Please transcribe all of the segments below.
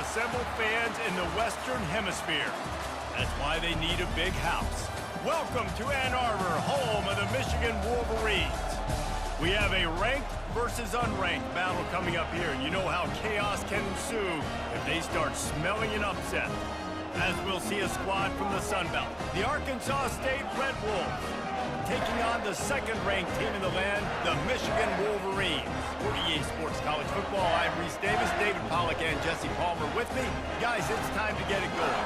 assembled fans in the Western Hemisphere. That's why they need a big house. Welcome to Ann Arbor, home of the Michigan Wolverines. We have a ranked versus unranked battle coming up here, and you know how chaos can ensue if they start smelling an upset. As we'll see a squad from the Sun Belt, the Arkansas State Red Wolves, taking on the second-ranked team in the land, the Michigan Wolverines. For EA Sports College Football, I'm Reese Davis, David Pollack, and Jesse Palmer with me. Guys, it's time to get it going.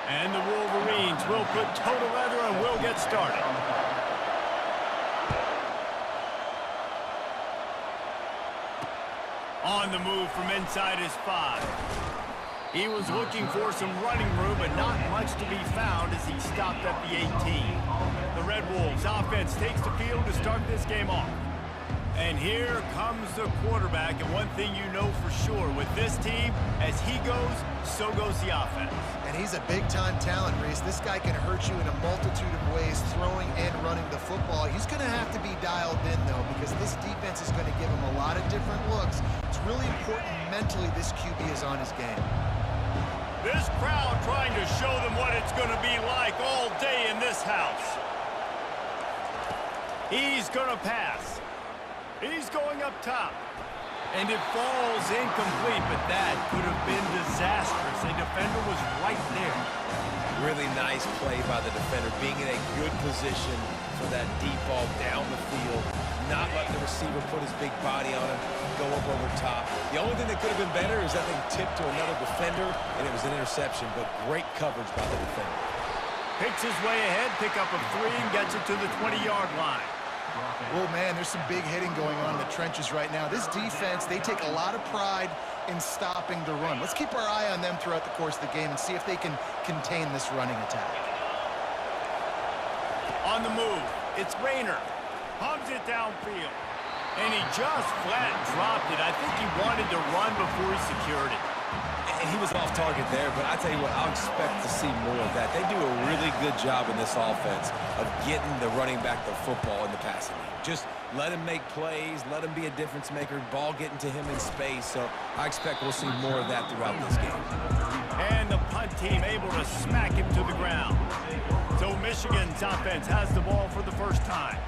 And the Wolverines will put toe to leather and will get started. On the move from inside his 5. He was looking for some running room, but not much to be found as he stopped at the 18. The Red Wolves offense takes the field to start this game off. And here comes the quarterback, and one thing you know for sure, with this team, as he goes, so goes the offense. And he's a big-time talent, Reese. This guy can hurt you in a multitude of ways, throwing and running the football. He's going to have to be dialed in, though, because this defense is going to give him a lot of different looks. It's really important mentally this QB is on his game. This crowd trying to show them what it's going to be like all day in this house. He's going to pass. He's going up top. And it falls incomplete, but that could have been disastrous. A defender was right there. Really nice play by the defender, being in a good position for that deep ball down the field, not letting the receiver put his big body on him, go up over top. The only thing that could have been better is that thing tipped to another defender, and it was an interception, but great coverage by the defender. Picks his way ahead, pick up a 3, and gets it to the 20-yard line. Well, man, there's some big hitting going on in the trenches right now. This defense, they take a lot of pride in stopping the run. Let's keep our eye on them throughout the course of the game and see if they can contain this running attack. On the move, it's Rayner. Pumps it downfield. And he just flat dropped it. I think he wanted to run before he secured it. And he was off target there, but I tell you what, I'll expect to see more of that. They do a really good job in this offense of getting the running back the football in the passing game. Just let him make plays, let him be a difference maker, ball getting to him in space. So I expect we'll see more of that throughout this game. And the punt team able to smack him to the ground. So Michigan's offense has the ball for the first time.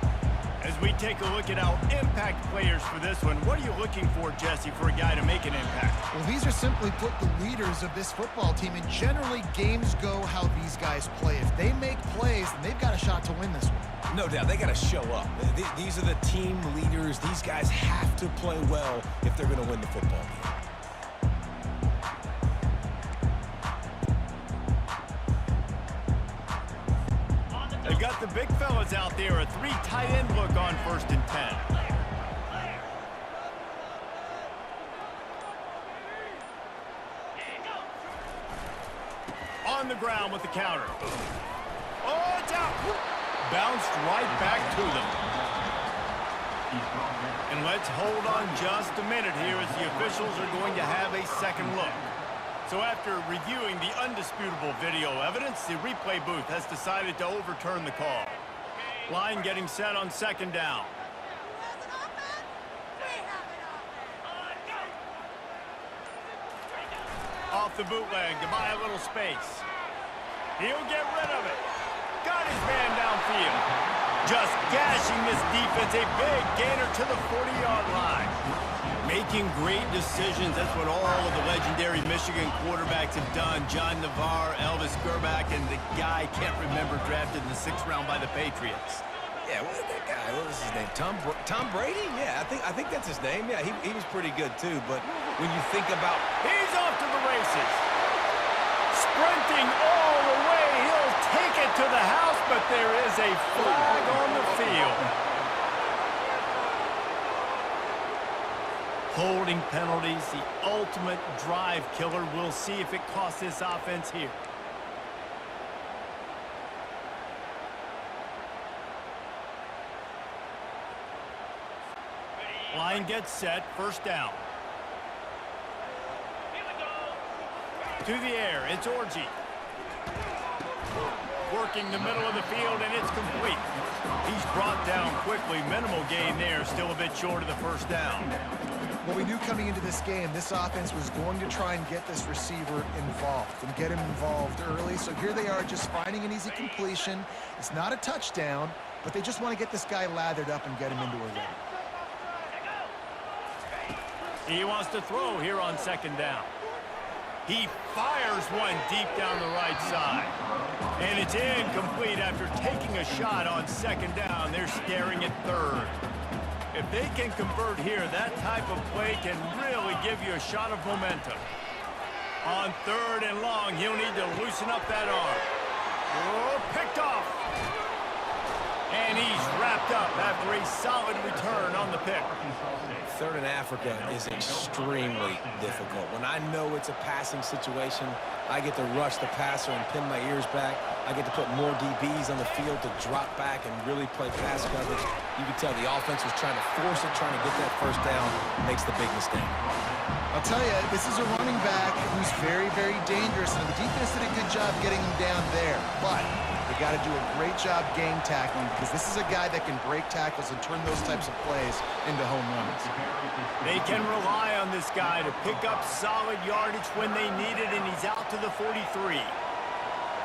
As we take a look at our impact players for this one, what are you looking for, Jesse, for a guy to make an impact? Well, these are simply put the leaders of this football team, and generally games go how these guys play. If they make plays, then they've got a shot to win this one. No doubt, they got to show up. These are the team leaders. These guys have to play well if they're going to win the football game. They've got the big fellas out there, a 3 tight end look on 1st and 10. On the ground with the counter. Oh, it's out. Bounced right back to them. And let's hold on just a minute here as the officials are going to have a second look. So after reviewing the undisputable video evidence, the replay booth has decided to overturn the call. Line getting set on 2nd down. Off the bootleg to buy a little space. He'll get rid of it. Got his man downfield. Just gashing this defense, a big gainer to the 40-yard line. Making great decisions, that's what all of the legendary Michigan quarterbacks have done. John Navarre, Elvis Gerbach, and the guy, can't remember, drafted in the 6th round by the Patriots. Yeah, that guy, what was his name? Tom Brady? Yeah, I think that's his name. Yeah, he was pretty good too, but when you think about... He's off to the races. Sprinting all the way, he'll take it to the house, but there is a flag on the field. Holding penalties, the ultimate drive killer. We'll see if it costs this offense here. Line gets set, 1st down. To the air, it's Orji. working the middle of the field, and it's complete. He's brought down quickly. Minimal gain there, still a bit short of the first down. Well, we knew coming into this game, this offense was going to try and get this receiver involved and get him involved early. So here they are just finding an easy completion. It's not a touchdown, but they just want to get this guy lathered up and get him into a rhythm. He wants to throw here on second down. He fires one deep down the right side. And it's incomplete after taking a shot on second down. They're staring at third. If they can convert here, that type of play can really give you a shot of momentum. On third and long, he'll need to loosen up that arm. Oh, picked off. And he's wrapped up after a solid return on the pick. Third in Africa is extremely difficult. When I know it's a passing situation, I get to rush the passer and pin my ears back. I get to put more DBs on the field to drop back and really play pass coverage. You can tell the offense was trying to force it, trying to get that first down, makes the big mistake. I'll tell you, this is a running back who's very, very dangerous, and the defense did a good job getting him down there. But they got to do a great job game tackling, because this is a guy that can break tackles and turn those types of plays into home runs. They can rely on this guy to pick up solid yardage when they need it, and he's out to the 43.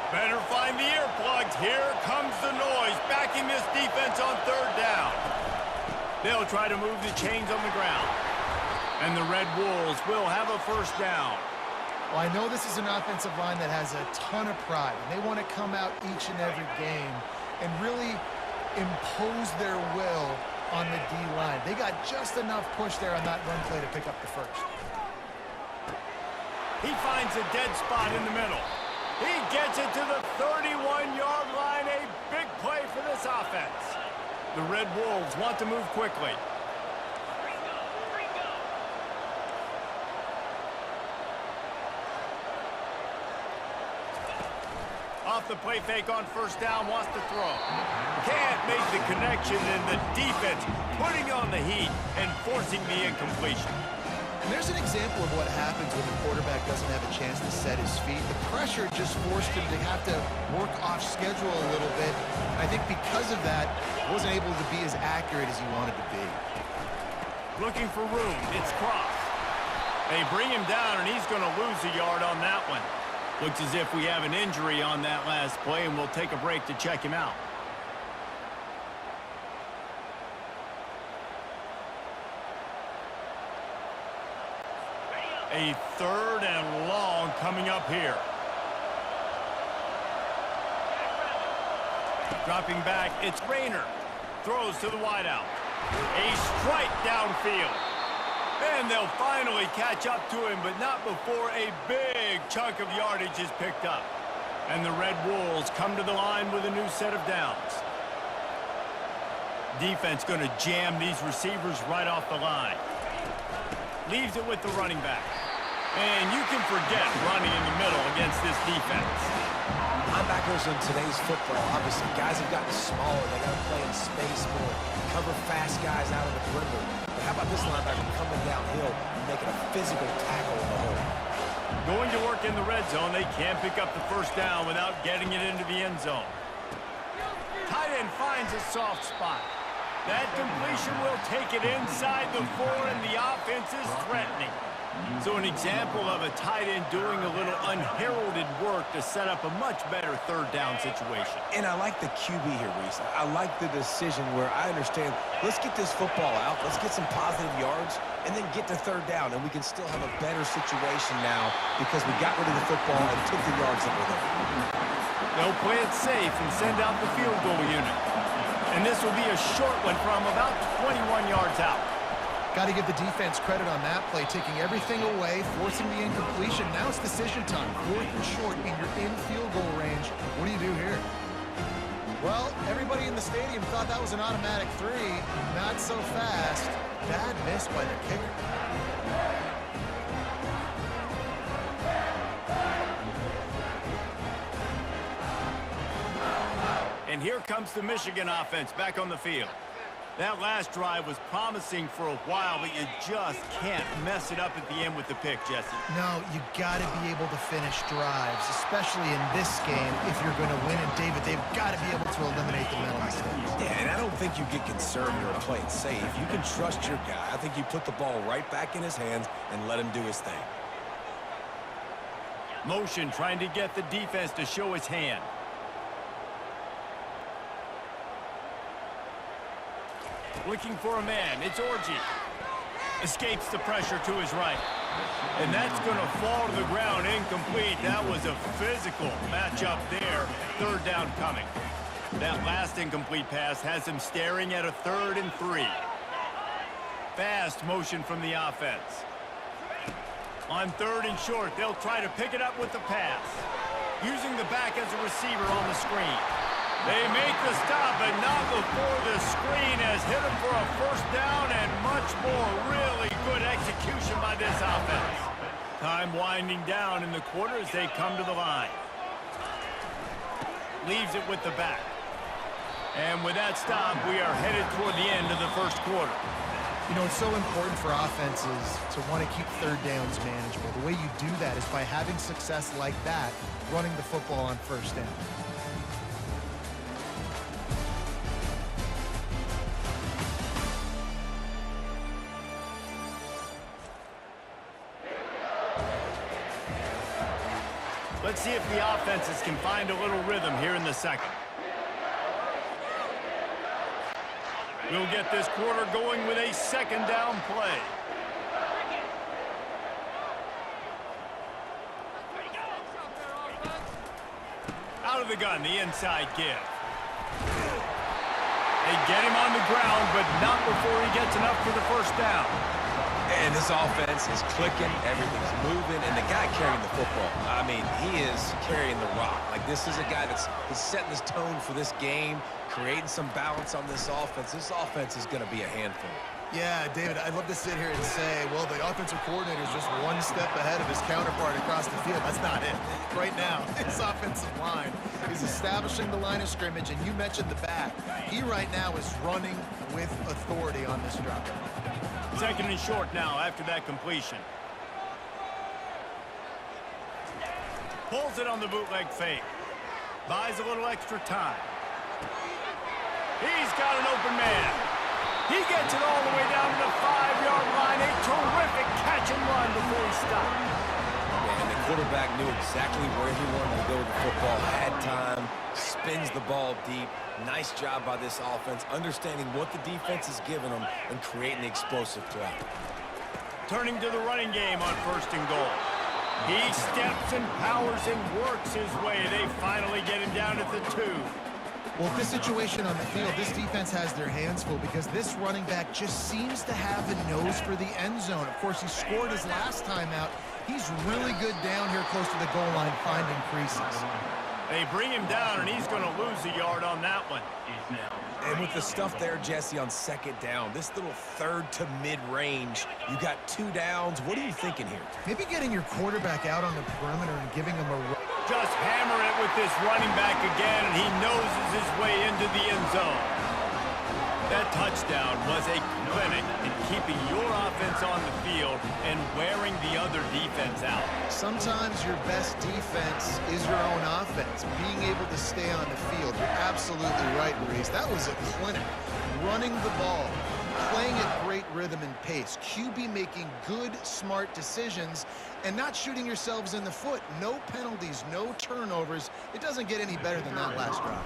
Better find the earplugs. Here comes the noise, backing this defense on third down. They'll try to move the chains on the ground. And the Red Wolves will have a first down. Well, I know this is an offensive line that has a ton of pride, and they want to come out each and every game and really impose their will on the D-line. They got just enough push there on that run play to pick up the first. He finds a dead spot in the middle. He gets it to the 31-yard line. A big play for this offense. The Red Wolves want to move quickly. Off the play fake on first down, wants to throw. Can't make the connection, and the defense putting on the heat and forcing the incompletion. And there's an example of what happens when the quarterback doesn't have a chance to set his feet. The pressure just forced him to have to work off schedule a little bit. And I think because of that, he wasn't able to be as accurate as he wanted to be. Looking for room. It's Cross. They bring him down, and he's going to lose a yard on that one. Looks as if we have an injury on that last play, and we'll take a break to check him out. A third and long coming up here. Dropping back, it's Rayner. Throws to the wideout. A strike downfield. And they'll finally catch up to him, but not before a big chunk of yardage is picked up. And the Red Wolves come to the line with a new set of downs. Defense going to jam these receivers right off the line. Leaves it with the running back. And you can forget running in the middle against this defense. Linebackers in today's football, obviously, guys have gotten smaller. They got to play in space more, cover fast guys out of the perimeter. But how about this linebacker coming downhill and making a physical tackle in the hole? Going to work in the red zone, they can't pick up the first down without getting it into the end zone. Tight end finds a soft spot. That completion will take it inside the 4, and the offense is threatening. So an example of a tight end doing a little unheralded work to set up a much better third down situation. And I like the QB here, Reese. I like the decision where I understand, let's get this football out, let's get some positive yards, and then get to third down, and we can still have a better situation now because we got rid of the football and took the yards that were there. They'll play it safe and send out the field goal unit. And this will be a short one from about 21 yards out. Got to give the defense credit on that play, taking everything away, forcing the incompletion. Now it's decision time. 4th and short, and you're in field goal range. What do you do here? Well, everybody in the stadium thought that was an automatic 3. Not so fast. Bad miss by the kicker. And here comes the Michigan offense back on the field. That last drive was promising for a while, but you just can't mess it up at the end with the pick, Jesse. No, you got to be able to finish drives, especially in this game if you're going to win. And David, they've got to be able to eliminate the mental mistakes. Yeah, and I don't think you get conservative or play it safe. You can trust your guy. I think you put the ball right back in his hands and let him do his thing. Motion trying to get the defense to show his hand. Looking for a man. It's Orji. Escapes the pressure to his right. And that's going to fall to the ground incomplete. That was a physical matchup there. Third down coming. That last incomplete pass has him staring at a 3rd and 3. Fast motion from the offense. On 3rd and short, they'll try to pick it up with the pass. Using the back as a receiver on the screen. They make the stop, but not before the screen has hit him for a 1st down and much more. Really good execution by this offense. Time winding down in the quarter as they come to the line. Leaves it with the back. And with that stop, we are headed toward the end of the 1st quarter. You know, it's so important for offenses to want to keep 3rd downs manageable. The way you do that is by having success like that, running the football on 1st down. Let's see if the offenses can find a little rhythm here in the 2nd. We'll get this quarter going with a 2nd down play. Out of the gun, the inside give. They get him on the ground, but not before he gets enough for the 1st down. And this offense is clicking, everything's moving, and the guy carrying the football, I mean, he is carrying the rock. Like, this is a guy that's setting this tone for this game, creating some balance on this offense. This offense is going to be a handful. Yeah, David, I'd love to sit here and say, well, the offensive coordinator is just 1 step ahead of his counterpart across the field. That's not it. Right now, his offensive line is establishing the line of scrimmage, and you mentioned the back. He right now is running with authority on this drive. 2nd and short now after that completion. Pulls it on the bootleg fake. Buys a little extra time. He's got an open man. He gets it all the way down to the 5-yard line. A terrific catch and run before he stopped. And the quarterback knew exactly where he wanted to go with the football, had time, spins the ball deep. Nice job by this offense, understanding what the defense is giving them and creating the explosive play. Turning to the running game on 1st and goal. He steps and powers and works his way. They finally get him down at the 2. Well, this situation on the field, this defense has their hands full because this running back just seems to have a nose for the end zone. Of course, he scored his last time out. He's really good down here close to the goal line, finding creases. They bring him down, and he's going to lose a yard on that one. And with the stuff there, Jesse, on 2nd down, this little 3rd to mid-range, you got 2 downs. What are you thinking here? Maybe getting your quarterback out on the perimeter and giving him a... Just hammering it with this running back again, and he noses his way into the end zone. That touchdown was a clinic in keeping your offense on the field and wearing the other defense out. Sometimes your best defense is your own offense, being able to stay on the field. You're absolutely right, Maurice. That was a clinic. Running the ball, playing at great rhythm and pace. QB making good, smart decisions and not shooting yourselves in the foot. No penalties, no turnovers. It doesn't get any better than that last drive.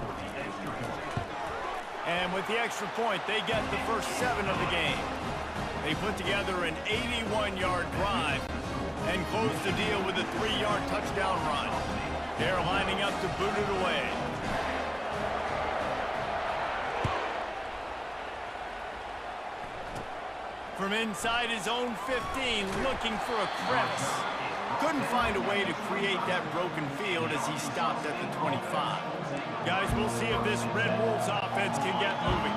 And with the extra point, they get the first 7 of the game. They put together an 81-yard drive and close the deal with a 3-yard touchdown run. They're lining up to boot it away. From inside his own 15, looking for a crevice. Couldn't find a way to create that broken field as he stopped at the 25. Guys, we'll see if this Red Wolves offense can get moving.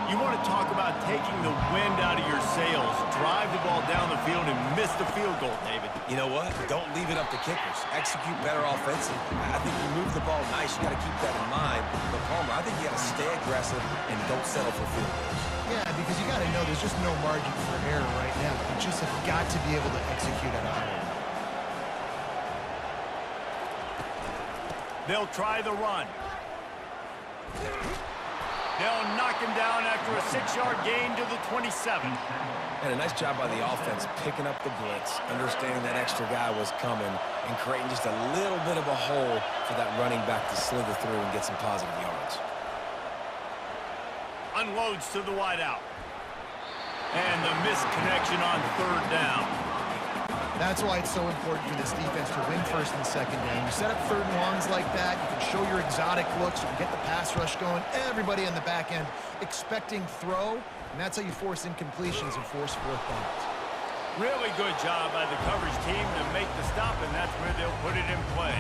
You want to talk about taking the wind out of your sails. Drive the ball down the field and miss the field goal, David. You know what? Don't leave it up to kickers. Execute better offensively. I think you move the ball nice. You got to keep that in mind. But Palmer, I think you got to stay aggressive and don't settle for field goals. Yeah, because you got to know there's just no margin for error right now. You just have got to be able to execute at a high level. They'll try the run. They'll knock him down after a 6-yard gain to the 27. And a nice job by the offense picking up the blitz, understanding that extra guy was coming, and creating just a little bit of a hole for that running back to slither through and get some positive yards. Unloads to the wideout. And the missed connection on third down. That's why it's so important for this defense to win first and second down. You set up third and longs like that, you can show your exotic looks, you can get the pass rush going, everybody on the back end expecting throw, and that's how you force incompletions and force fourth downs. Really good job by the coverage team to make the stop, and that's where they'll put it in play.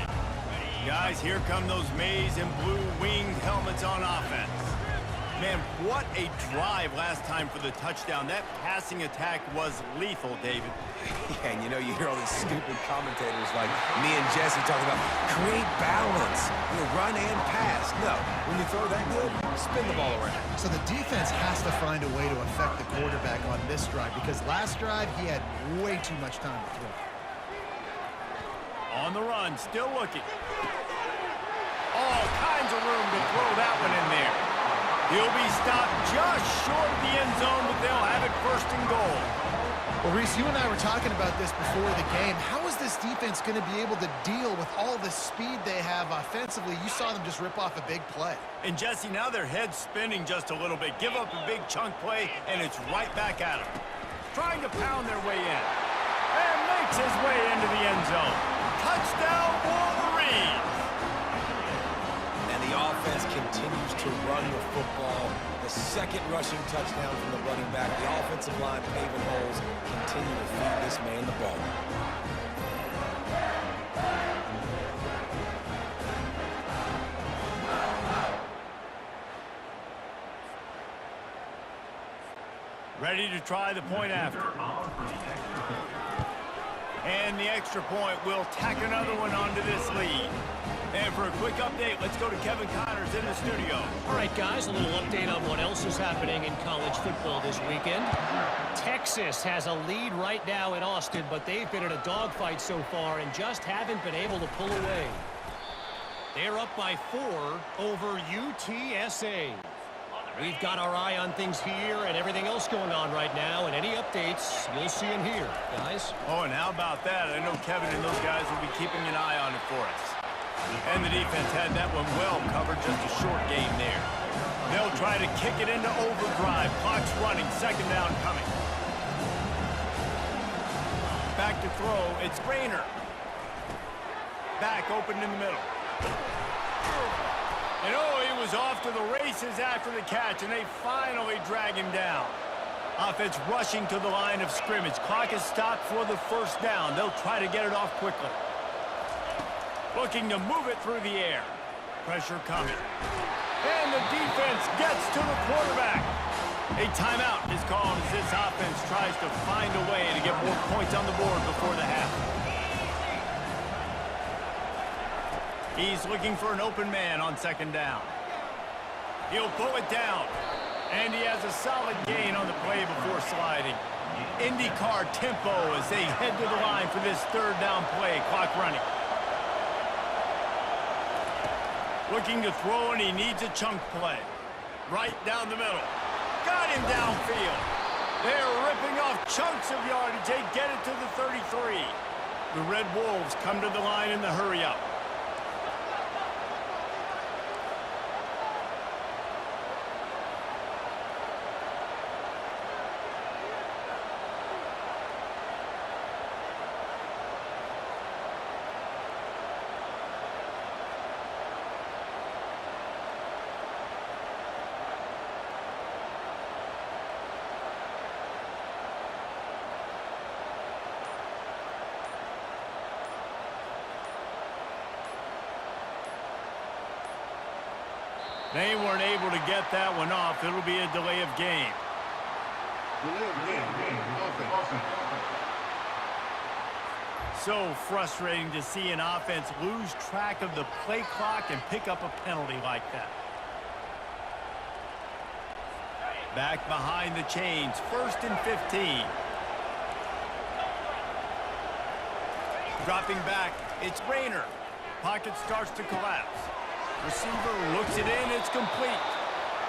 Guys, here come those maize and blue winged helmets on offense. Man, what a drive last time for the touchdown. That passing attack was lethal, David. Yeah, and you know, you hear all these stupid commentators like me and Jesse talking about create balance, run and pass. No, when you throw that good, spin the ball around. So the defense has to find a way to affect the quarterback on this drive because last drive he had way too much time to throw. On the run, still looking. All kinds of room to throw that one in there. He'll be stopped just short of the end zone, but they'll have it first and goal. Well, Reese, you and I were talking about this before the game. How is this defense going to be able to deal with all the speed they have offensively? You saw them just rip off a big play. And, Jesse, now their head's spinning just a little bit. Give up a big chunk play, and it's right back at them. Trying to pound their way in. And makes his way into the end zone. Touchdown, Wolverines! The offense continues to run the football. The second rushing touchdown from the running back. The offensive line paving holes. Continue to feed this man the ball. Ready to try the point after. And the extra point will tack another one onto this lead. And for a quick update, let's go to Kevin Connors in the studio. All right, guys, a little update on what else is happening in college football this weekend. Texas has a lead right now in Austin, but they've been in a dogfight so far and just haven't been able to pull away. They're up by 4 over UTSA. We've got our eye on things here and everything else going on right now, and any updates, you'll see them here, guys. Oh, and how about that? I know Kevin and those guys will be keeping an eye on it for us. And the defense had that one well covered, just a short game there. They'll try to kick it into overdrive. Clock's running, second down coming. Back to throw, it's Rayner. Back open in the middle. And oh, he was off to the races after the catch, and they finally drag him down. Offense rushing to the line of scrimmage. Clock is stopped for the first down. They'll try to get it off quickly. Looking to move it through the air. Pressure coming. And the defense gets to the quarterback. A timeout is called as this offense tries to find a way to get more points on the board before the half. He's looking for an open man on second down. He'll pull it down. And he has a solid gain on the play before sliding. IndyCar tempo as they head to the line for this third down play. Clock running. Looking to throw, and he needs a chunk play. Right down the middle. Got him downfield. They're ripping off chunks of yardage. They get it to the 33. The Red Wolves come to the line in the hurry-up. They weren't able to get that one off. It'll be a delay of game. So frustrating to see an offense lose track of the play clock and pick up a penalty like that. Back behind the chains, 1st and 15. Dropping back, it's Rayner. Pocket starts to collapse. Receiver looks it in, it's complete.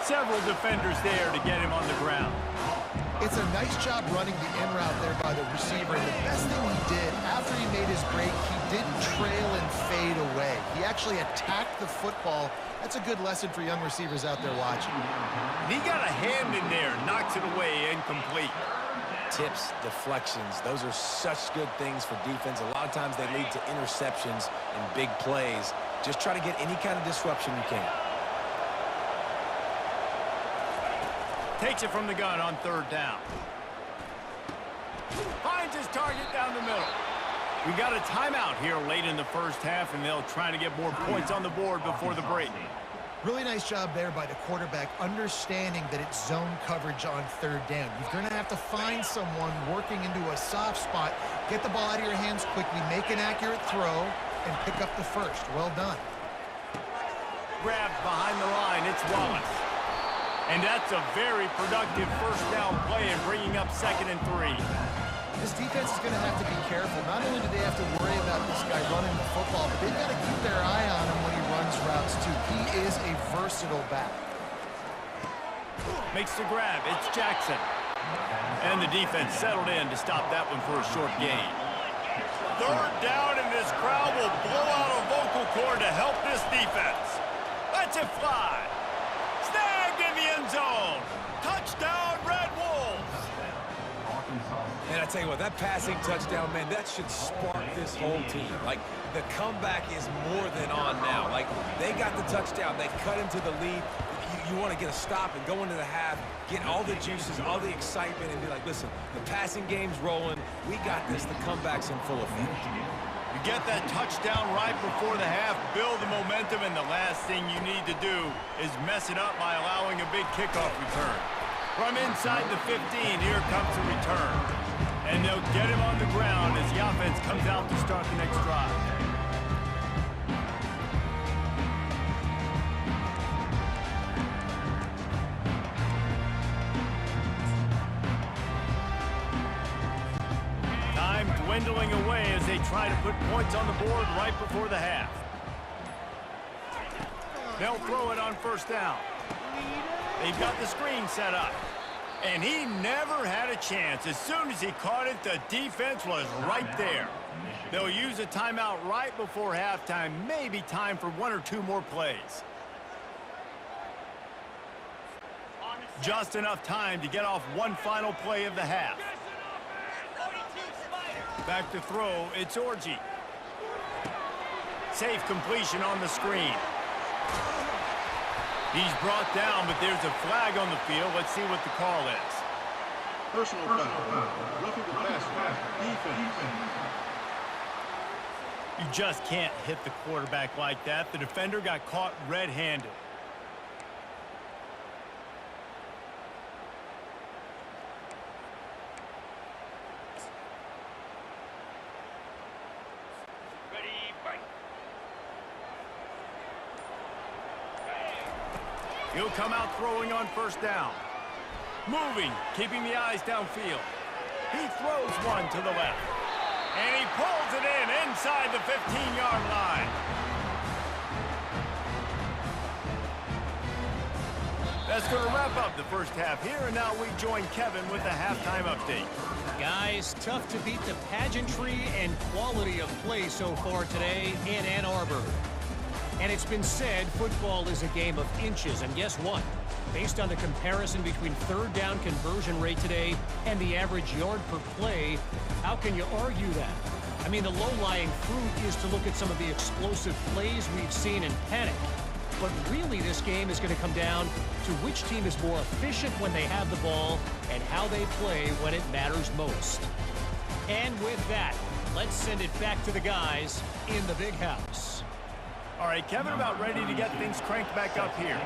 Several defenders there to get him on the ground. It's a nice job running the in route there by the receiver. And the best thing he did, after he made his break, he didn't trail and fade away. He actually attacked the football. That's a good lesson for young receivers out there watching. He got a hand in there, knocks it away, incomplete. Tips, deflections, those are such good things for defense. A lot of times they lead to interceptions and big plays. Just try to get any kind of disruption you can. Takes it from the gun on 3rd down. Finds his target down the middle. We got a timeout here late in the first half, and they'll try to get more points on the board before the break. Really nice job there by the quarterback, understanding that it's zone coverage on 3rd down. You're going to have to find someone working into a soft spot, get the ball out of your hands quickly, make an accurate throw, and pick up the first. Well done. Grab behind the line, it's Wallace. And that's a very productive 1st down play and bringing up 2nd and 3. This defense is going to have to be careful. Not only do they have to worry about this guy running the football, but they've got to keep their eye on him when he runs routes, too. He is a versatile back. Makes the grab. It's Jackson. And the defense settled in to stop that one for a short gain. 3rd down, and this crowd will blow out a vocal cord to help this defense. Let's it fly. Snagged in the end zone. Touchdown, Red Wolves. And I tell you what, that passing touchdown, man, that should spark this whole team. Like, the comeback is more than on now. Like, they got the touchdown. They cut into the lead. You want to get a stop and go into the half, get all the juices, all the excitement, and be like, listen, the passing game's rolling. We got this. The comeback's in full effect. You get that touchdown right before the half, build the momentum, and the last thing you need to do is mess it up by allowing a big kickoff return. From inside the 15, here comes the return. And they'll get him on the ground as the offense comes out to start the next drive. Time dwindling away as they try to put points on the board right before the half. They'll throw it on 1st down. They've got the screen set up. And he never had a chance. As soon as he caught it, the defense was right there. They'll use a timeout right before halftime. Maybe time for 1 or 2 more plays. Just enough time to get off one final play of the half. Back to throw, it's Orji. Safe completion on the screen. He's brought down, but there's a flag on the field. Let's see what the call is. Personal foul. Roughing the passer. Defense. You just can't hit the quarterback like that. The defender got caught red-handed. He'll come out throwing on 1st down. Moving, keeping the eyes downfield. He throws one to the left. And he pulls it in inside the 15-yard line. That's going to wrap up the first half here, and now we join Kevin with the halftime update. Guys, tough to beat the pageantry and quality of play so far today in Ann Arbor. And it's been said football is a game of inches, and guess what? Based on the comparison between 3rd down conversion rate today and the average yard per play, how can you argue that? I mean, the low-lying fruit is to look at some of the explosive plays we've seen in panic. But really, this game is going to come down to which team is more efficient when they have the ball and how they play when it matters most. And with that, let's send it back to the guys in the big house. All right, Kevin about ready to get things cranked back up here.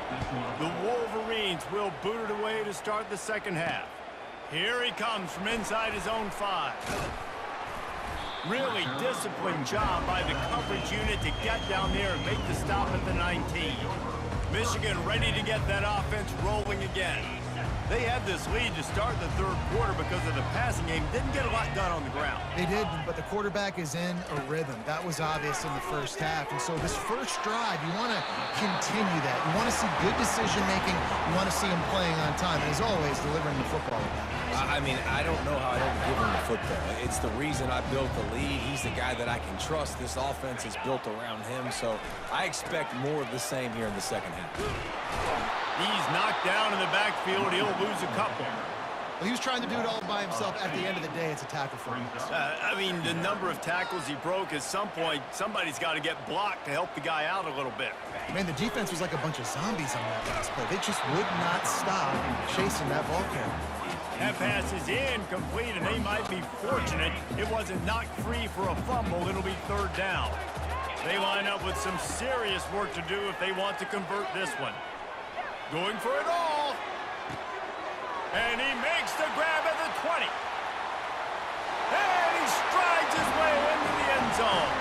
The Wolverines will boot it away to start the second half. Here he comes from inside his own 5. Really disciplined job by the coverage unit to get down there and make the stop at the 19. Michigan ready to get that offense rolling again. They had this lead to start the third quarter because of the passing game. Didn't get a lot done on the ground. They did, but the quarterback is in a rhythm. That was obvious in the first half. And so this first drive, you want to continue that. You want to see good decision-making. You want to see him playing on time. And as always, delivering the football. I mean, I don't know how I don't give him the football. It's the reason I built the lead. He's the guy that I can trust. This offense is built around him. So I expect more of the same here in the second half. He's knocked down in the backfield. He'll lose a couple. Well, he was trying to do it all by himself. At the end of the day, it's a tackle for him. I mean, the number of tackles he broke, at some point, somebody's got to get blocked to help the guy out a little bit. Man, the defense was like a bunch of zombies on that last play. They just would not stop chasing that ball carrier. That pass is incomplete, and they might be fortunate it wasn't knocked free for a fumble. It'll be third down. They line up with some serious work to do if they want to convert this one. Going for it all. And he makes the grab at the 20. And he strides his way into the end zone.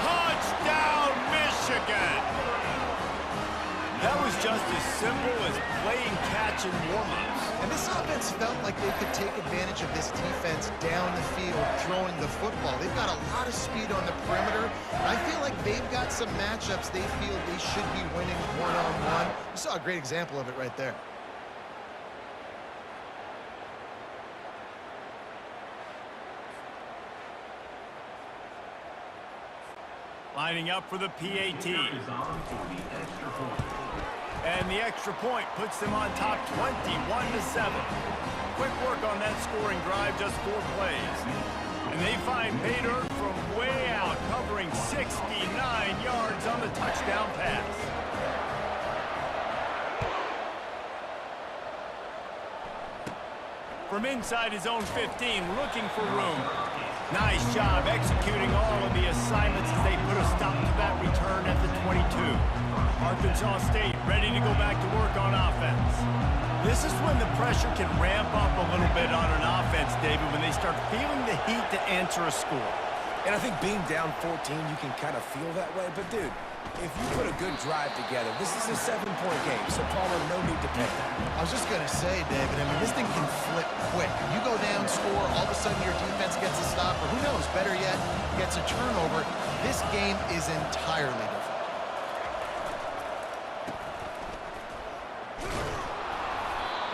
Touchdown, Michigan. That was just as simple as playing catch and warm-ups. And this offense felt like they could take advantage of this defense down the field, throwing the football. They've got a lot of speed on the perimeter. And I feel like they've got some matchups they feel they should be winning one-on-one. You saw a great example of it right there. Lining up for the PAT. And the extra point puts them on top 21-7. Quick work on that scoring drive, just 4 plays. And they find pay dirt from way out, covering 69 yards on the touchdown pass. From inside his own 15, looking for room. Nice job executing all of the assignments as they put a stop to that return at the 22. Arkansas State ready to go back to work on offense. This is when the pressure can ramp up a little bit on an offense, David, when they start feeling the heat to answer a score. And I think being down 14, you can kind of feel that way. But, dude, if you put a good drive together, this is a 7-point game, so Palmer, no need to panic. I was just going to say, David, I mean, this thing can flip quick. You go down, score, all of a sudden your defense gets a stop, or who knows, better yet, gets a turnover. This game is entirely different.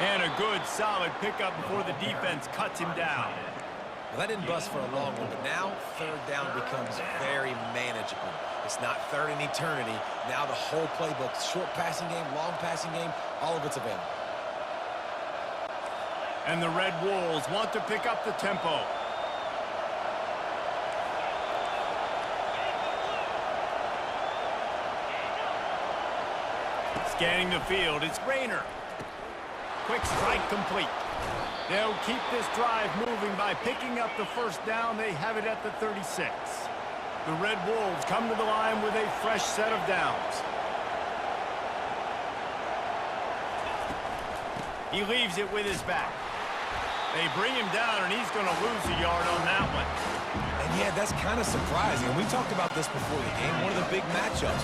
And a good, solid pickup before the defense cuts him down. Well, that didn't bust for a long one, but now third down becomes very manageable. It's not third in eternity. Now the whole playbook, short passing game, long passing game, all of it's available. And the Red Wolves want to pick up the tempo. Scanning the field, it's Rayner. Quick strike complete. They'll keep this drive moving by picking up the first down. They have it at the 36. The Red Wolves come to the line with a fresh set of downs. He leaves it with his back. They bring him down, and he's going to lose a yard on that one. And yeah, that's kind of surprising. And we talked about this before the game. One of the big matchups.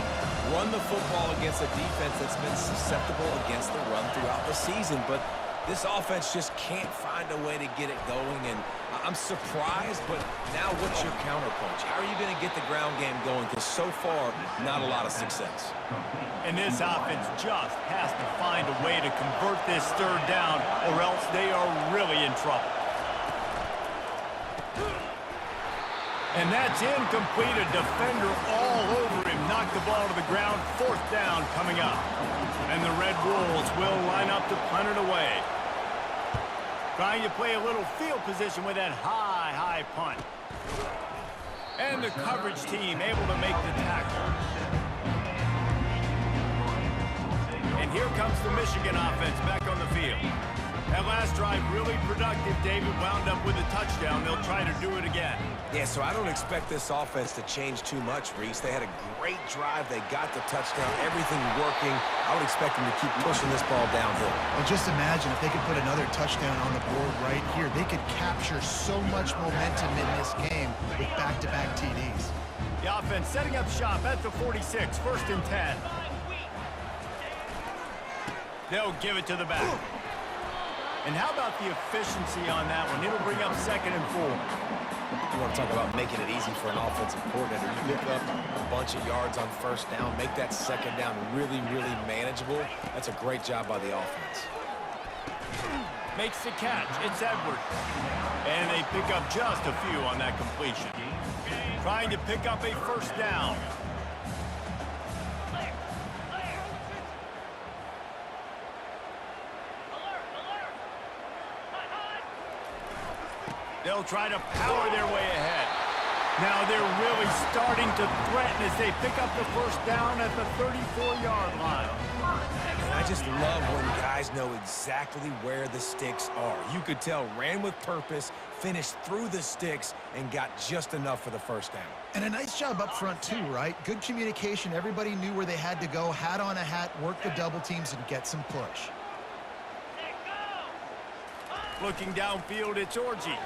Run the football against a defense that's been susceptible against the run throughout the season. But this offense just can't find a way to get it going. And I'm surprised, but now what's your counterpunch? How are you going to get the ground game going? Because so far, not a lot of success. And this offense just has to find a way to convert this third down, or else they are really in trouble. And that's incomplete. A defender all over him. Knocked the ball to the ground. Fourth down coming up. And the Red Wolves will line up to punt it away. Trying to play a little field position with that high punt. And the coverage team able to make the tackle. And here comes the Michigan offense back on the field. That last drive really productive. David wound up with a touchdown. They'll try to do it again. Yeah, so I don't expect this offense to change too much, Reese. They had a great drive. They got the touchdown. Everything working. I would expect them to keep pushing this ball downhill. Well, just imagine if they could put another touchdown on the board right here. They could capture so much momentum in this game with back-to-back TDs. The offense setting up shop at the 46, 1st and 10. They'll give it to the back. And how about the efficiency on that one? It'll bring up 2nd and 4. You want to talk about making it easy for an offensive coordinator. You pick up a bunch of yards on 1st down, make that 2nd down really, really manageable. That's a great job by the offense. Makes the catch. It's Edwards. And they pick up just a few on that completion. Trying to pick up a 1st down. They'll try to power their way ahead. Now they're really starting to threaten as they pick up the 1st down at the 34-yard line. And I just love when guys know exactly where the sticks are. You could tell ran with purpose, finished through the sticks, and got just enough for the 1st down. And a nice job up front too, right? Good communication. Everybody knew where they had to go, hat on a hat, work the double teams, and get some push. Looking downfield, it's Orji.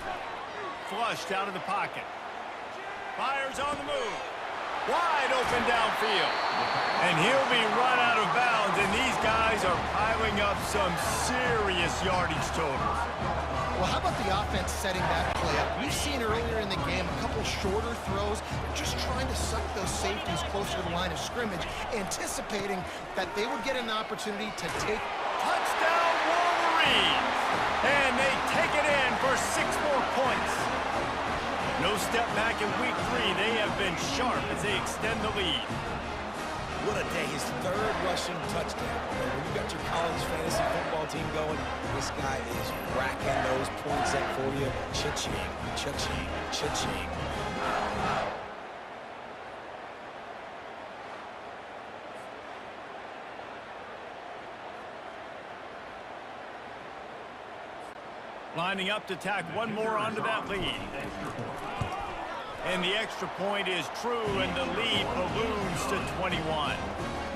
Flushed out of the pocket. Fires on the move. Wide open downfield. And he'll be run out of bounds, and these guys are piling up some serious yardage totals. Well, how about the offense setting that play up? We've seen earlier in the game a couple shorter throws. They're just trying to suck those safeties closer to the line of scrimmage, anticipating that they would get an opportunity to take. Touchdown Wolverines! And they take it in for 6 more points. No step back in week 3. They have been sharp as they extend the lead. What a day. His 3rd rushing touchdown. And when you got your college fantasy football team going, this guy is racking those points up for you. Cha-ching, cha-ching, cha-ching. Lining up to tack one more onto that lead. And the extra point is true, and the lead balloons to 21.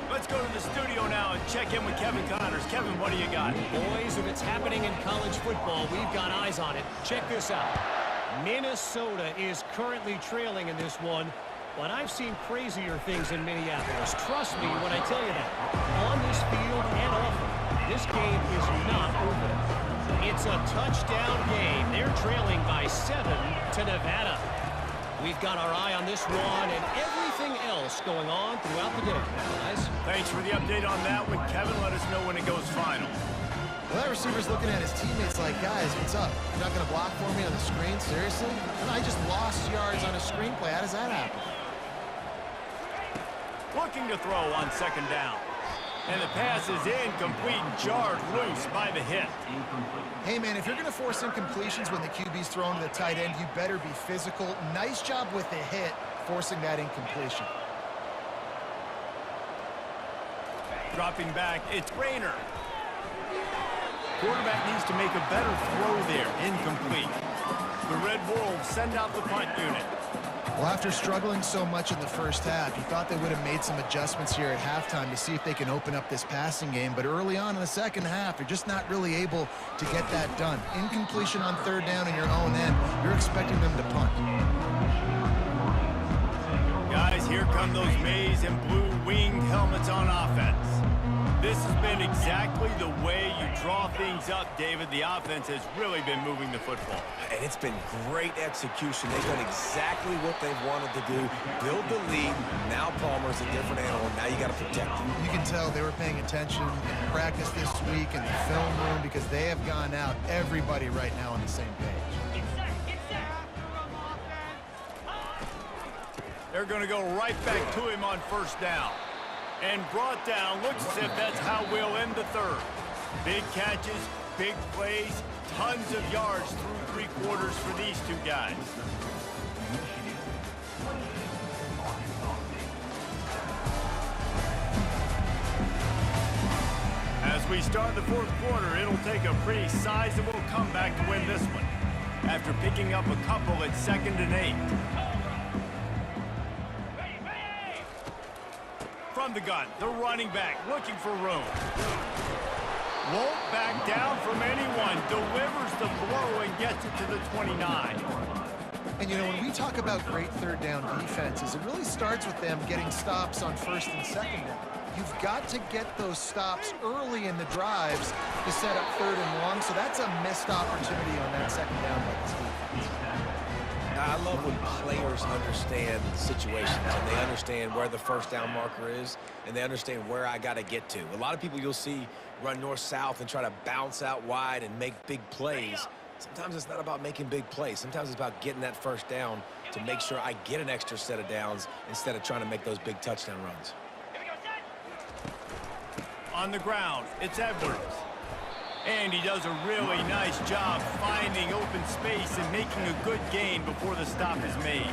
Let's go to the studio now and check in with Kevin Connors. Kevin, what do you got? Boys, if it's happening in college football, we've got eyes on it. Check this out. Minnesota is currently trailing in this one, but I've seen crazier things in Minneapolis. Trust me when I tell you that. On this field and off it, this game is not over. It's a touchdown game. They're trailing by 7 to Nevada. We've got our eye on this one and everything else going on throughout the day, guys. Thanks for the update on that one, Kevin. Let us know when it goes final. Well, that receiver's looking at his teammates like, guys, what's up? You're not going to block for me on the screen? Seriously? And I just lost yards on a screenplay. How does that happen? Looking to throw on 2nd down. And the pass is incomplete, jarred loose by the hit. Hey, man, if you're going to force incompletions when the QB's thrown to the tight end, you better be physical. Nice job with the hit, forcing that incompletion. Dropping back, it's Rayner. Quarterback needs to make a better throw there, incomplete. The Red Wolves send out the punt unit. Well, after struggling so much in the 1st half, you thought they would have made some adjustments here at halftime to see if they can open up this passing game. But early on in the 2nd half, they're just not really able to get that done. Incompletion on 3rd down in your own end, you're expecting them to punt. Guys, here come those maize and blue winged helmets on offense. This has been exactly the way you draw things up, David. The offense has really been moving the football. And it's been great execution. They've done exactly what they've wanted to do. Build the lead. Now Palmer's a different animal. Now you got to protect him. You can tell they were paying attention in practice this week in the film room because they have gone out, everybody right now on the same page. They're going to go right back to him on 1st down. And brought down, looks as if that's how we'll end the 3rd. Big catches, big plays, tons of yards through 3 quarters for these 2 guys. As As we start the fourth quarter, it'll take a pretty sizable comeback to win this one, after picking up a couple at 2nd and 8. From the gun, the running back looking for room. Won't back down from anyone, delivers the blow and gets it to the 29. And, you know, when we talk about great third down defenses, it really starts with them getting stops on 1st and 2nd down. You've got to get those stops early in the drives to set up 3rd and long, so that's a missed opportunity on that 2nd down by this defense. I love when players understand situations and they understand where the 1st down marker is and they understand where I got to get to. A lot of people you'll see run north-south and try to bounce out wide and make big plays. Sometimes it's not about making big plays. Sometimes it's about getting that 1st down to make sure I get an extra set of downs instead of trying to make those big touchdown runs. On the ground, it's Edwards. And he does a really nice job finding open space and making a good gain before the stop is made.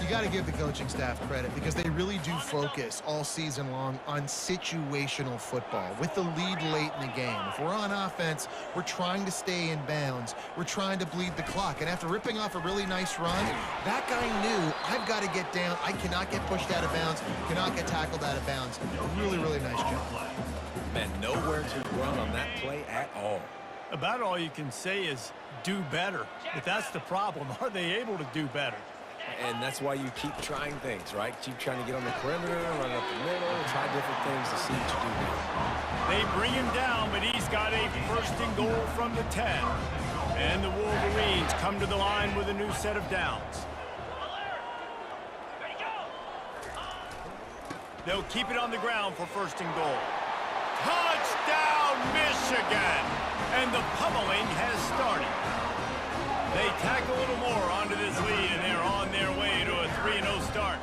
You got to give the coaching staff credit because they really do focus all season long on situational football with the lead late in the game. If we're on offense, we're trying to stay in bounds. We're trying to bleed the clock. And after ripping off a really nice run, that guy knew, I've got to get down. I cannot get pushed out of bounds, cannot get tackled out of bounds. Really, really nice job. Man, nowhere to run on that play at all. About all you can say is do better. But that's the problem. Are they able to do better? And that's why you keep trying things, right? Keep trying to get on the perimeter, run up the middle, try different things to see what you do better. They bring him down, but he's got a 1st and goal from the 10. And the Wolverines come to the line with a new set of downs. They'll keep it on the ground for 1st and goal. Touchdown, Michigan! And the pummeling has started. They tack a little more onto this lead, and they're on their way to a 3-0 start.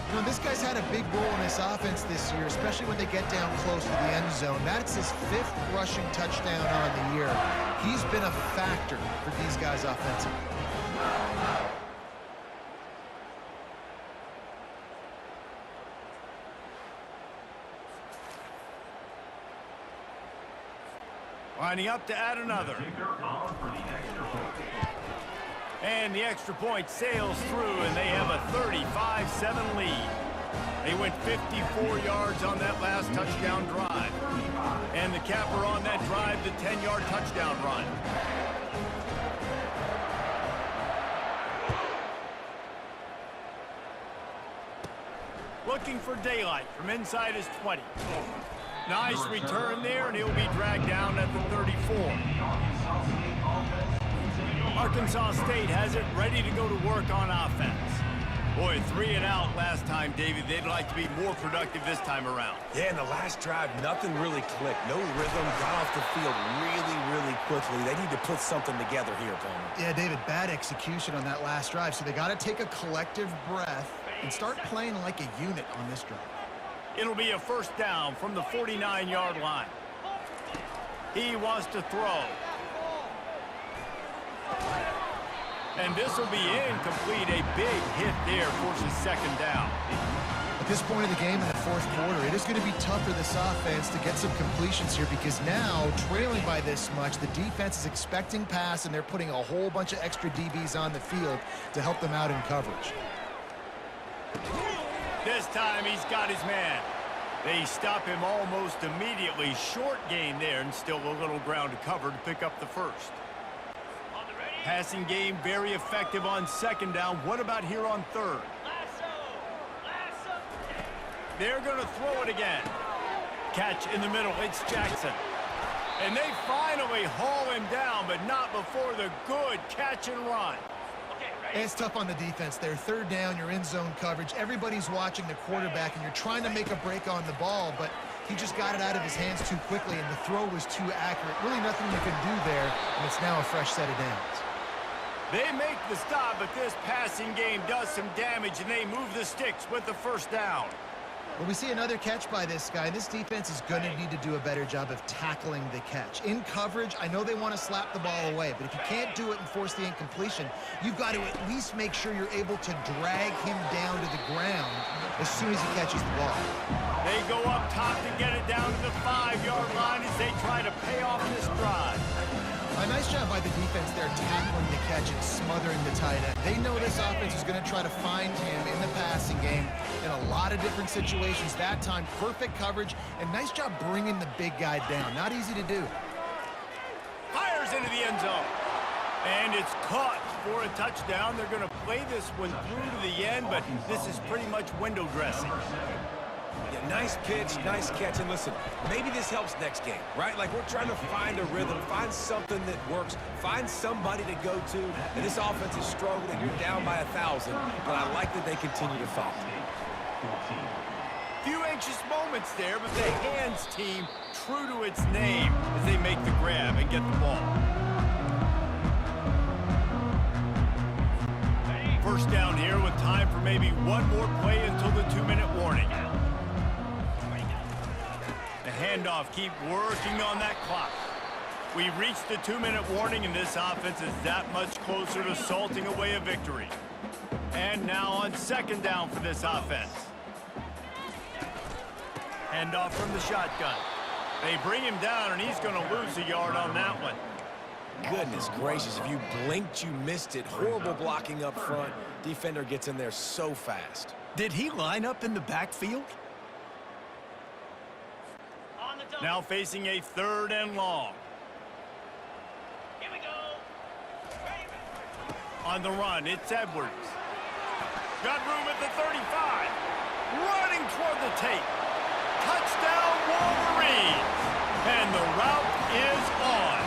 You know, this guy's had a big role in this offense this year, especially when they get down close to the end zone. That's his 5th rushing touchdown on the year. He's been a factor for these guys offensively. Lining up to add another. And the extra point sails through, and they have a 35-7 lead. They went 54 yards on that last touchdown drive. And the capper on that drive, the 10-yard touchdown run. Looking for daylight from inside his 20. Nice return there, and he'll be dragged down at the 34. Arkansas State has it ready to go to work on offense. Boy, 3 and out last time, David. They'd like to be more productive this time around. Yeah, in the last drive, nothing really clicked. No rhythm, got off the field really, really quickly. They need to put something together here, Palmer. Yeah, David, bad execution on that last drive, so they got to take a collective breath and start playing like a unit on this drive. It'll be a 1st down from the 49-yard line. He wants to throw. And this will be incomplete. A big hit there forces 2nd down. At this point of the game in the 4th quarter, it is going to be tough for this offense to get some completions here because now, trailing by this much, the defense is expecting pass, and they're putting a whole bunch of extra DBs on the field to help them out in coverage. This time he's got his man. They stop him almost immediately. Short gain there, and still a little ground to cover to pick up the 1st. Passing game very effective on 2nd down. What about here on 3rd? They're going to throw it again. Catch in the middle. It's Jackson. And they finally haul him down, but not before the good catch and run. It's tough on the defense there. 3rd down, you're in zone coverage. Everybody's watching the quarterback, and you're trying to make a break on the ball, but he just got it out of his hands too quickly, and the throw was too accurate. Really nothing you can do there, and it's now a fresh set of downs. They make the stop, but this passing game does some damage, and they move the sticks with the 1st down. Well, we see another catch by this guy. This defense is going to need to do a better job of tackling the catch. In coverage, I know they want to slap the ball away, but if you can't do it and force the incompletion, you've got to at least make sure you're able to drag him down to the ground as soon as he catches the ball. They go up top to get it down to the 5-yard line. to pay off this drive. A nice job by the defense there, tackling the catch and smothering the tight end. They know this offense is going to try to find him in the passing game in a lot of different situations. That time, perfect coverage, and nice job bringing the big guy down. Not easy to do. Fires into the end zone. And it's caught for a touchdown. They're going to play this one through to the end, but this is pretty much window dressing. Yeah, nice pitch, nice catch. And listen, maybe this helps next game, right? Like, we're trying to find a rhythm, find something that works, find somebody to go to. And this offense is struggling. You're down by 1,000, but I like that they continue to fight. Few anxious moments there, but the hands team true to its name as they make the grab and get the ball. First down here with time for maybe one more play until the 2-minute warning. The handoff, keep working on that clock. We've reached the 2-minute warning, and this offense is that much closer to salting away a victory. And now on second down for this offense. Handoff from the shotgun. They bring him down, and he's going to lose a yard on that one. Goodness gracious, if you blinked, you missed it. Horrible blocking up front. Defender gets in there so fast. Did he line up in the backfield? Now facing a 3rd and long. Here we go. On the run, it's Edwards. Got room at the 35. Running toward the tape. Touchdown Wolverines. And the route is on.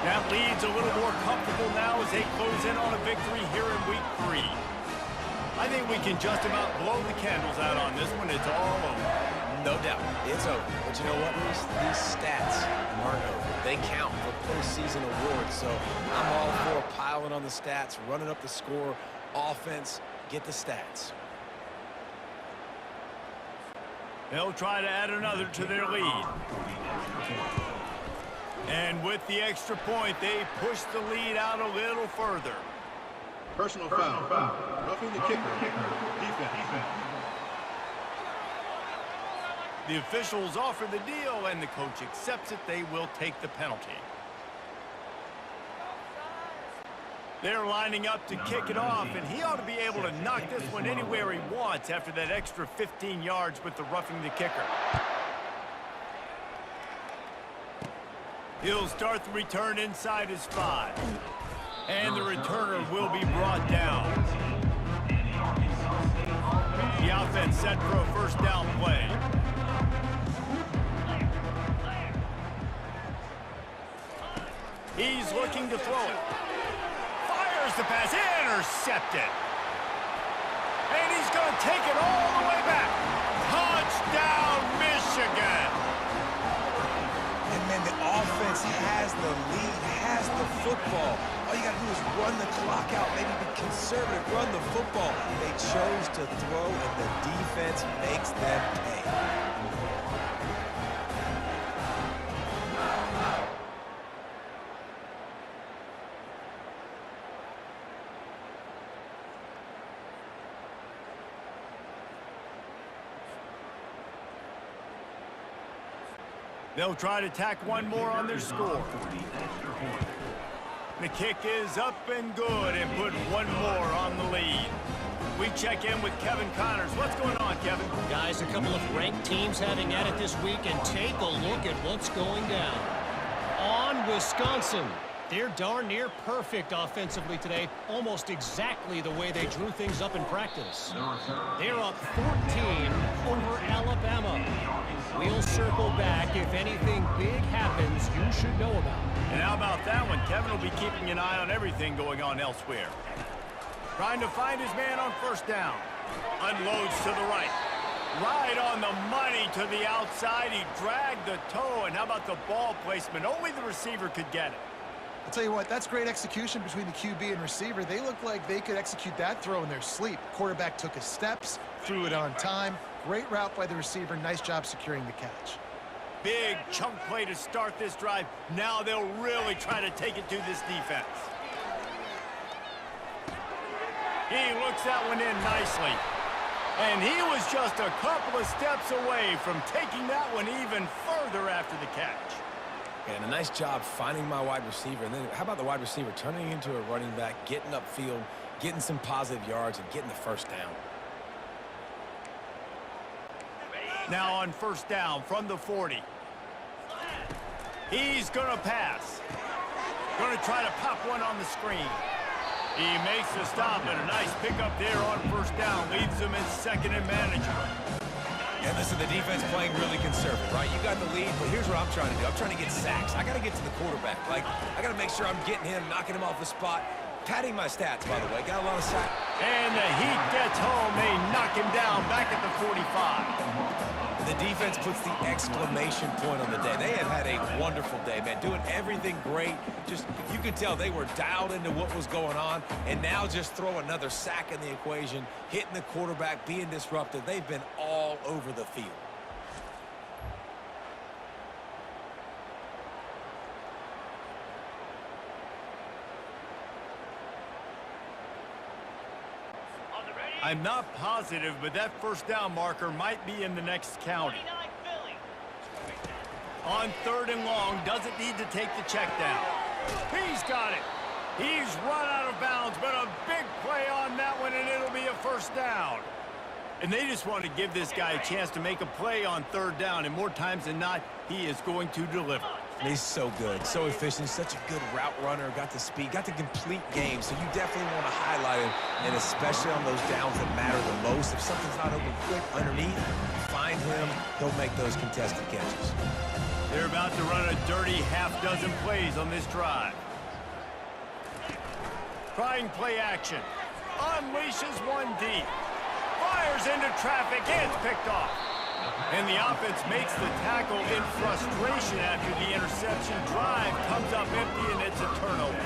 That lead's a little more comfortable now as they close in on a victory here in week 3. I think we can just about blow the candles out on this one. It's all over. No doubt, it's over. But you know what, Reese? These stats aren't over. They count for postseason awards, so I'm all for piling on the stats, running up the score, offense, get the stats. They'll try to add another to their lead. And with the extra point, they push the lead out a little further. Personal foul. Roughing the kicker. Defense. The officials offer the deal, and the coach accepts it. They will take the penalty. They're lining up to kick it off, and he ought to be able to knock this one anywhere he wants after that extra 15 yards with the roughing the kicker. He'll start the return inside his 5. And the returner will be brought down. The offense set for a first down play. He's looking to throw it. Fires the pass, intercepted. And he's going to take it all the way back. Touchdown, Michigan. And man, the offense has the lead, has the football. All you got to do is run the clock out, maybe be conservative, run the football. They chose to throw, and the defense makes them pay. They'll try to tack one more on their score. The kick is up and good and put one more on the lead. We check in with Kevin Connors. What's going on, Kevin? Guys, a couple of ranked teams having at it this week, and take a look at what's going down. On Wisconsin. They're darn near perfect offensively today, almost exactly the way they drew things up in practice. They're up 14 over Alabama. We'll circle back. If anything big happens, you should know about it. And how about that one? Kevin will be keeping an eye on everything going on elsewhere. Trying to find his man on first down. Unloads to the right. Right on the money to the outside. He dragged the toe. And how about the ball placement? Only the receiver could get it. I'll tell you what, that's great execution between the QB and receiver. They look like they could execute that throw in their sleep. Quarterback took his steps, threw it on time. Great route by the receiver. Nice job securing the catch. Big chunk play to start this drive. Now they'll really try to take it to this defense. He looks that one in nicely. And he was just a couple of steps away from taking that one even further after the catch. And a nice job finding my wide receiver. And then how about the wide receiver turning into a running back, getting upfield, getting some positive yards, and getting the first down. Now on first down from the 40. He's going to pass. Going to try to pop one on the screen. He makes the stop, and a nice pickup there on first down. Leaves him in second and manageable. And listen, the defense playing really conservative, right? You got the lead, but here's what I'm trying to do. I'm trying to get sacks. I got to get to the quarterback. Like, I got to make sure I'm getting him, knocking him off the spot. Padding my stats, by the way. Got a lot of sacks. And the Heat gets home. They knock him down back at the 45. The defense puts the exclamation point on the day. They have had a wonderful day, man. Doing everything great. Just, you could tell they were dialed into what was going on. And now just throw another sack in the equation, hitting the quarterback, being disruptive. They've been all over the field. I'm not positive, but that first down marker might be in the next county. On third and long, doesn't need to take the check down. He's got it. He's run out of bounds, but a big play on that one, and it'll be a first down. And they just want to give this guy a chance to make a play on third down, and more times than not, he is going to deliver. He's so good, so efficient, such a good route runner, got the speed, got the complete game, so you definitely want to highlight him, and especially on those downs that matter the most. If something's not open quick underneath, find him, he'll make those contested catches. They're about to run a dirty half-dozen plays on this drive. Trying play action. Unleashes one deep. Fires into traffic, and it's picked off. And the offense makes the tackle in frustration after the interception. Drive comes up empty, and it's a turnover.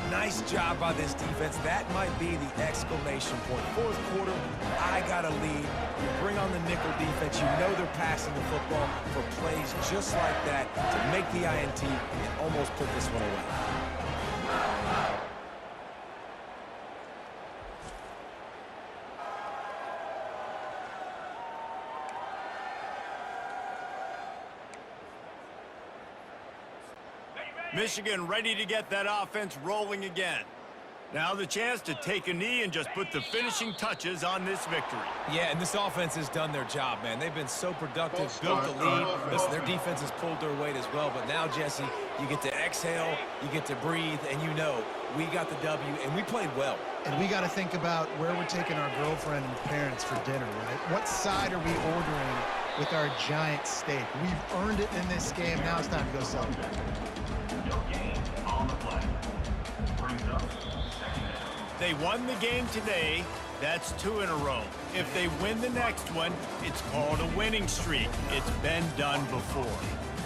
Nice job by this defense. That might be the exclamation point. Fourth quarter, I got a lead. You bring on the nickel defense. You know they're passing the football for plays just like that to make the INT and almost put this one away. Michigan ready to get that offense rolling again. Now the chance to take a knee and just put the finishing touches on this victory. Yeah, and this offense has done their job, man. They've been so productive, built the lead. Listen, their defense has pulled their weight as well. But now, Jesse, you get to exhale, you get to breathe, and you know we got the W, and we played well. And we got to think about where we're taking our girlfriend and parents for dinner, right? What side are we ordering with our giant steak? We've earned it in this game. Now it's time to go celebrate. They won the game today. That's 2 in a row. If they win the next one, it's called a winning streak. It's been done before.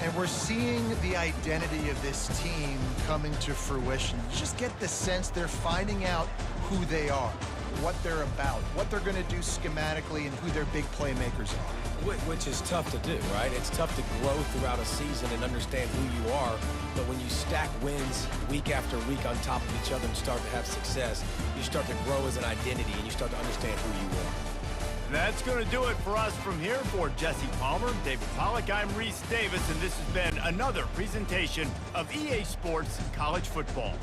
And we're seeing the identity of this team coming to fruition. You just get the sense they're finding out who they are, what they're about, what they're going to do schematically, and who their big playmakers are. Which is tough to do, right? It's tough to grow throughout a season and understand who you are. But when you stack wins week after week on top of each other and start to have success, you start to grow as an identity and you start to understand who you are. That's going to do it for us from here. For Jesse Palmer, David Pollack, I'm Reese Davis, and this has been another presentation of EA Sports College Football.